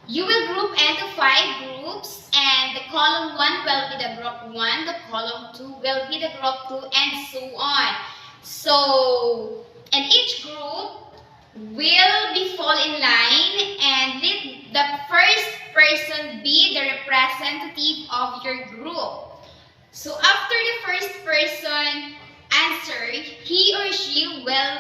You will group into 5 groups, and the column 1 will be the group 1, the column 2 will be the group 2, and so on. So, and each group will be fall in line, and let the first person be the representative of your group. So after the first person answered, he or she will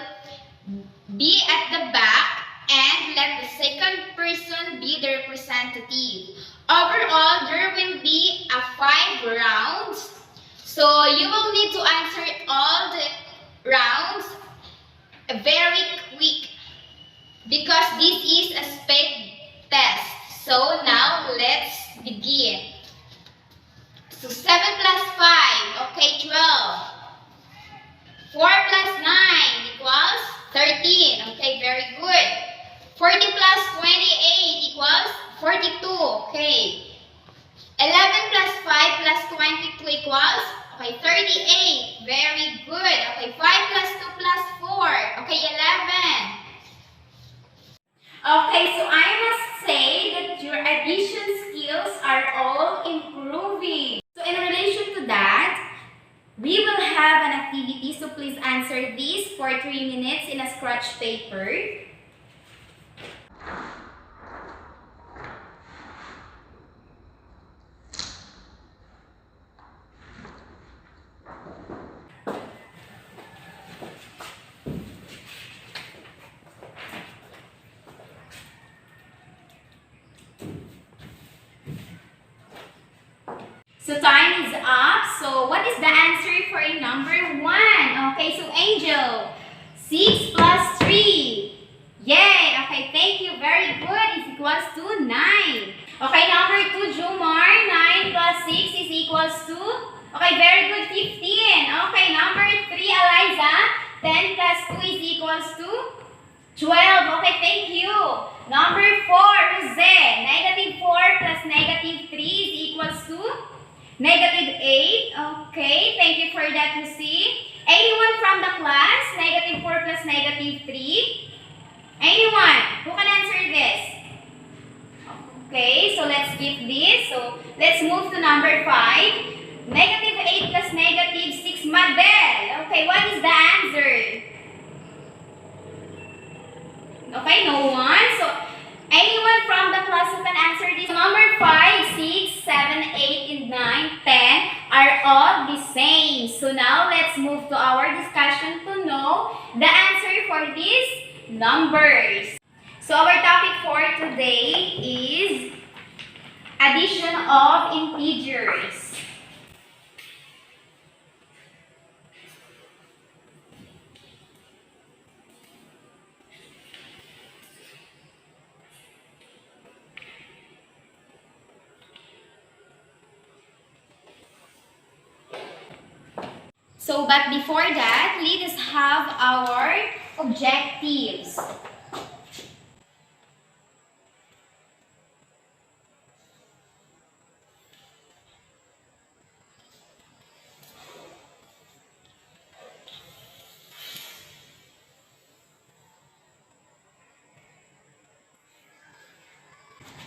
be at the back and let the second person be the representative. Overall, there will be a 5 rounds. So you will need to answer all the rounds very quick because this is a speed test. So now let's begin. So 7 plus 5, okay, 12. 4 plus 9 equals 13, okay, very good. 40 plus 28 equals 42, okay. 11 plus 5 plus 22 equals, okay, 38, very good. Okay, 5 plus 2 plus 4, okay, 11. Okay, so I must say that your addition skills are all improving. So in relation to that, we will have an activity, so please answer this for 3 minutes in a scratch paper. So time is up. So what is the answer for number 1? Okay, so Angel, 6 plus 3. Yay! Okay, thank you. Very good. Is equals to 9. Okay, number 2, Jumar, 9 plus 6 is equals to, okay, very good, 15. Okay, number 3, Eliza, 10 plus 2 is equals to 12. Okay, thank you. Number 4, Jose, negative 4 plus negative 3 is equals to negative 8. Okay, thank you for that, Lucy. Anyone from the class? Negative 4 plus negative 3? Anyone who can answer this? Okay, so let's skip this. So let's move to number 5. Negative 8 plus negative 6, Madel. Okay, what is the answer? Okay, no one. So anyone from the class who can answer this? Number 5, 6, 7, 8, and 9, 10 are all the same. So now let's move to our discussion to know the answer for these numbers. So our topic for today is addition of integers. So, but before that, let us have our objectives.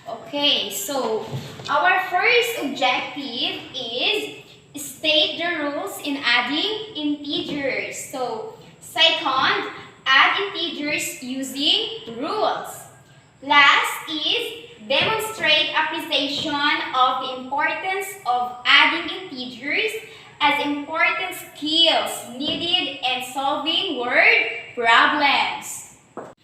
Okay, so our first objective is state the rules in adding integers. So, second, add integers using rules. Last is demonstrate appreciation of the importance of adding integers as important skills needed in solving word problems.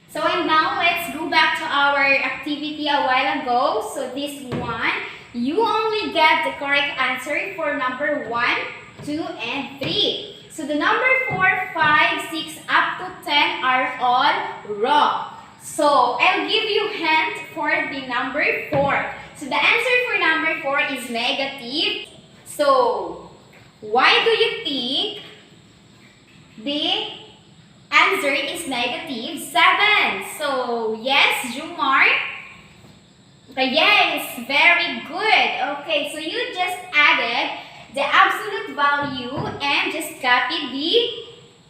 So and now let's go back to our activity a while ago. So this one, you only get the correct answer for number 1, 2, and 3. So the number 4, 5, 6, up to 10 are all wrong. So I'll give you a hint for the number 4. So the answer for number 4 is negative. So why do you think the answer is negative 7? So yes, Jumar. Okay, yes, very good. Okay, so you just added the absolute value and just copied the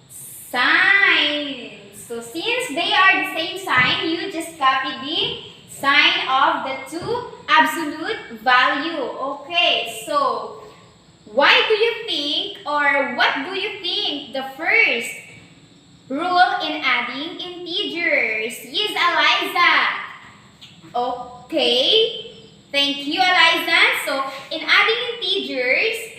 sign. So since they are the same sign, you just copy the sign of the two absolute value. Okay, so why do you think, or what do you think the first rule in adding integers? Yes, Eliza. Okay, thank you, Eliza. So in adding integers,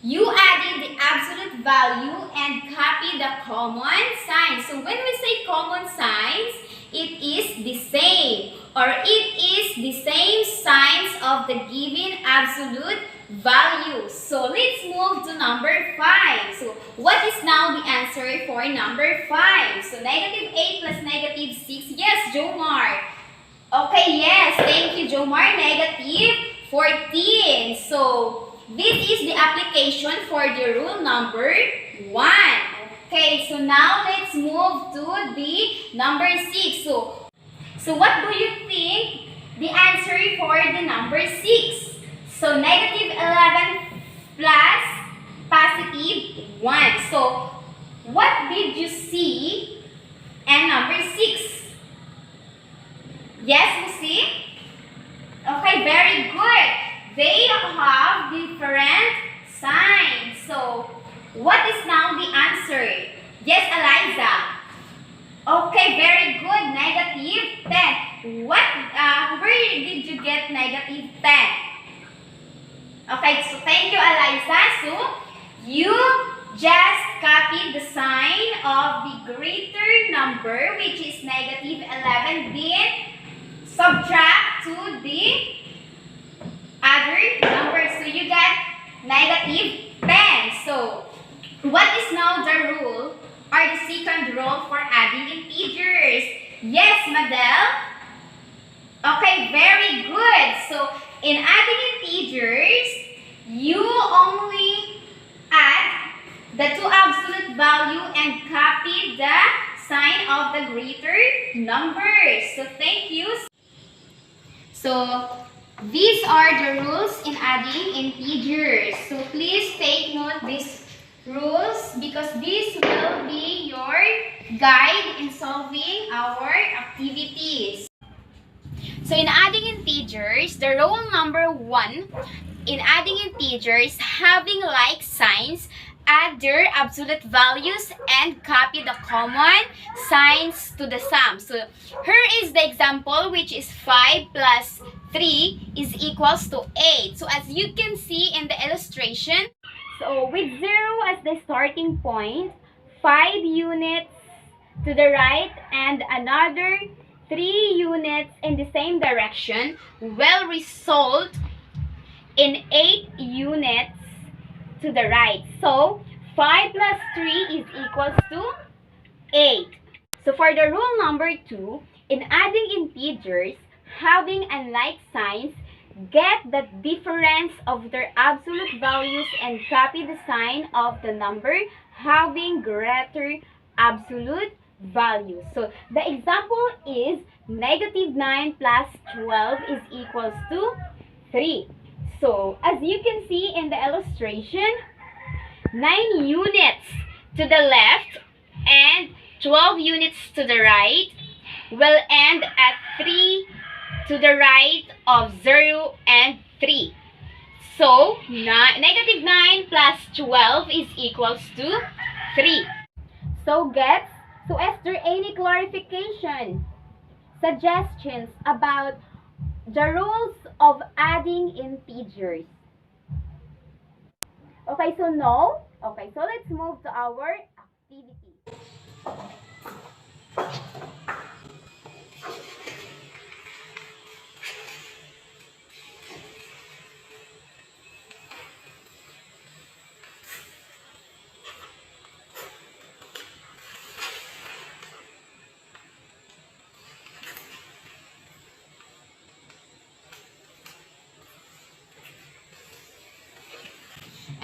you added the absolute value and copy the common sign. So when we say common signs, it is the same, or it is the same signs of the given absolute value. So let's move to number 5. So what is now the answer for number 5? So negative 8 plus negative 6. Yes, Jomar. Okay, yes. Thank you, Jomar. Negative 14. So this is the application for the rule number 1. Okay, so now let's move to the number 6. So what do you think the answer for the number 6? So negative 11 plus positive 1. So what did you see in number 6? Yes, you see? Okay, very good. They have different signs. So what is now the answer? Yes, Eliza. Okay, very good. Negative 10. Where did you get negative 10? Okay, so thank you, Eliza. So you just copied the sign of the greater number, which is negative 11, then subtract to the other number. So you got negative 10. So what is now the rule or the second rule for adding integers? Yes, Madel. Okay, very good. So in adding integers, you only add the two absolute value and copy the sign of the greater numbers. So thank you. So these are the rules in adding integers. So please take note these rules because this will be your guide in solving our activities. So in adding integers, the rule number 1, in adding integers, having like signs, add their absolute values and copy the common signs to the sum. So here is the example, which is 5 plus 3 is equals to 8. So as you can see in the illustration, so with 0 as the starting point, 5 units to the right and another 3 units in the same direction will result in 8 units to the right. So 5 plus 3 is equals to 8. So for the rule number 2, in adding integers, having unlike signs, get the difference of their absolute values and copy the sign of the number having greater absolute value. So the example is negative 9 plus 12 is equals to 3. So as you can see in the illustration, 9 units to the left and 12 units to the right will end at 3 to the right of 0 and 3. So negative 9 plus 12 is equals to 3. So is there any clarification, suggestions about the rules of adding integers? Okay, so no. Okay, so let's move to our activity.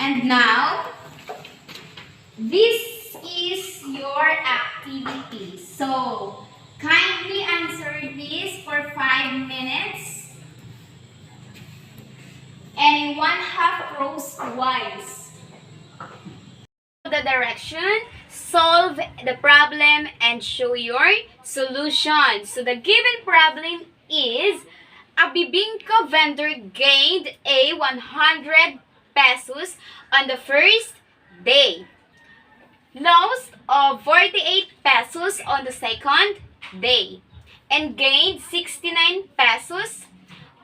And now, this is your activity. So, kindly answer this for 5 minutes. And in 1/2 rows twice. The direction, solve the problem, and show your solution. So, the given problem is a bibingka vendor gained a 100 pesos on the first day, lost of 48 pesos on the second day, and gained 69 pesos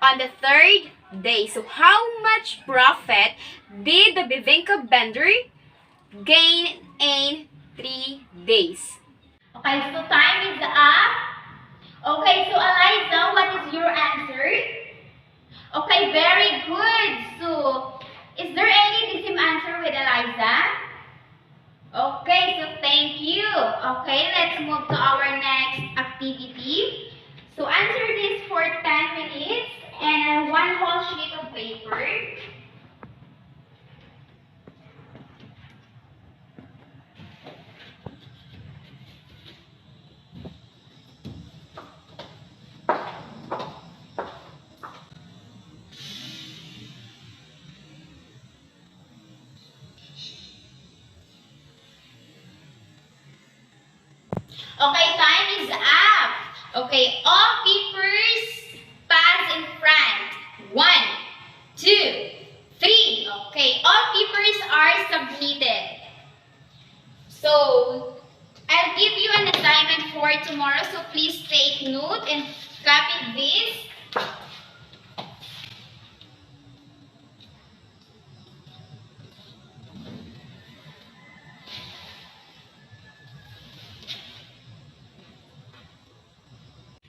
on the third day. So how much profit did the bibingka vendor gain in 3 days? Okay, so time is up. Okay, so Eliza, what is your answer? Okay, very good. So, is there any the same answer with Eliza? Okay, so thank you. Okay, let's move to our next activity. So, answer this for 10 minutes and one whole sheet of paper. Okay, time is up. Okay, all papers pass in front. 1, 2, 3. Okay, all papers are submitted. So, I'll give you an assignment for tomorrow. So, please take note and copy this.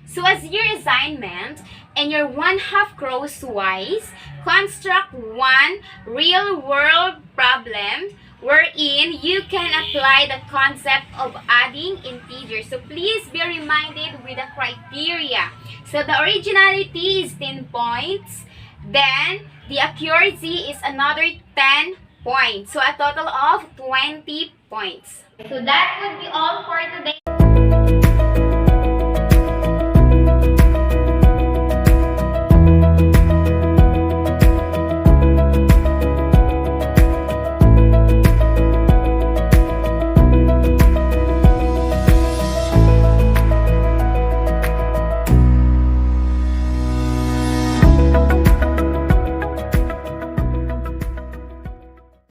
So as your assignment, in your 1/2 crosswise, construct one real-world problem wherein you can apply the concept of adding integers. So please be reminded with the criteria. So the originality is 10 points, then the accuracy is another 10 points. So a total of 20 points. So that would be all for today.